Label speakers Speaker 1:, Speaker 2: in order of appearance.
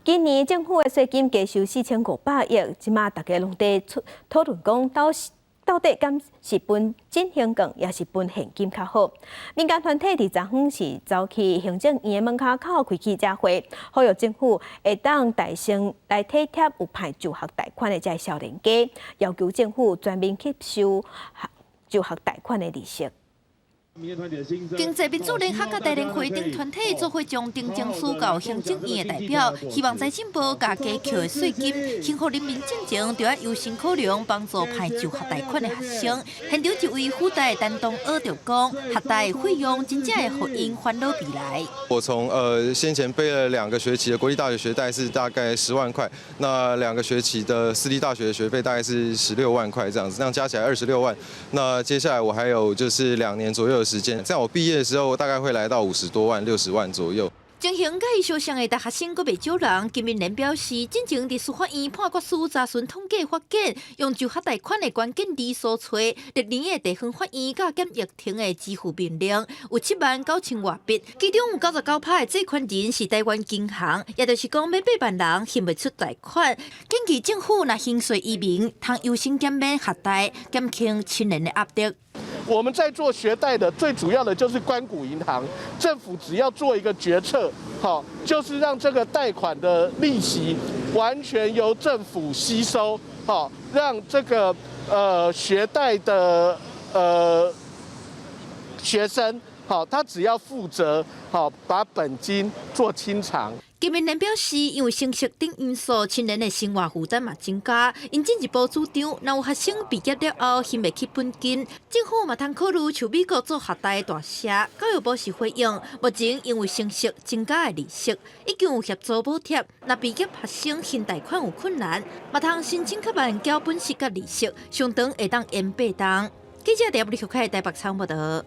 Speaker 1: 今年政府的税金加收4500亿，即马大家拢在讨论讲，到底敢是分振兴券，也是分现金较好？民间团体伫昨昏是走去行政院的门口开记者会，呼吁政府会当大声来体贴有派就学贷款的这少年家，要求政府全面吸收就学贷款的利息。
Speaker 2: 经济民主联合甲大联会等团体做伙将定情书到行政院的代表，希望财政部加扣的税金，幸福人民进前就要优先考量帮助派就学贷款的学生。现场一位附带担当学着讲，学贷费用真正会互因烦恼未来。
Speaker 3: 我从先前背了2个学期的国立大学学贷是大概10万块，那2个学期的私立大学的学费大概是16万块这样子，那样加起来26万。那接下来我还有就是2年左右的时间，在我毕业的时候，大概会来到50多万、60万左右。
Speaker 2: 情形甲伊相像的大学生，阁未少人。金明联表示，进前伫司法院判决书查询统计发现，用就学贷款的关键字所找，历年的地方法院甲检疫庭的支付命令有79000外币，其中有99%的借款人是台湾银行，也就是讲要8万人还未出贷款。建议政府若兴税移民，通优先减免学贷，减轻亲人的压力。
Speaker 4: 我们在做学贷的，最主要的就是官股银行，政府只要做一个决策，就是让这个贷款的利息完全由政府吸收，让这个学贷的学生，他只要负责把本金做清偿。
Speaker 2: 金明联表示，因为升息等因素，亲人的生活负担嘛增加。因进一步主张，若有学生毕业了后还未起本金，政府嘛通考虑像美国做学贷的大社，教育部是回应。目前因为升息增加的利息，已经有协助补贴。若毕业学生还贷款有困难，嘛通申请较慢缴本息甲利息，上长会当延8档。记者在立台北采访报道。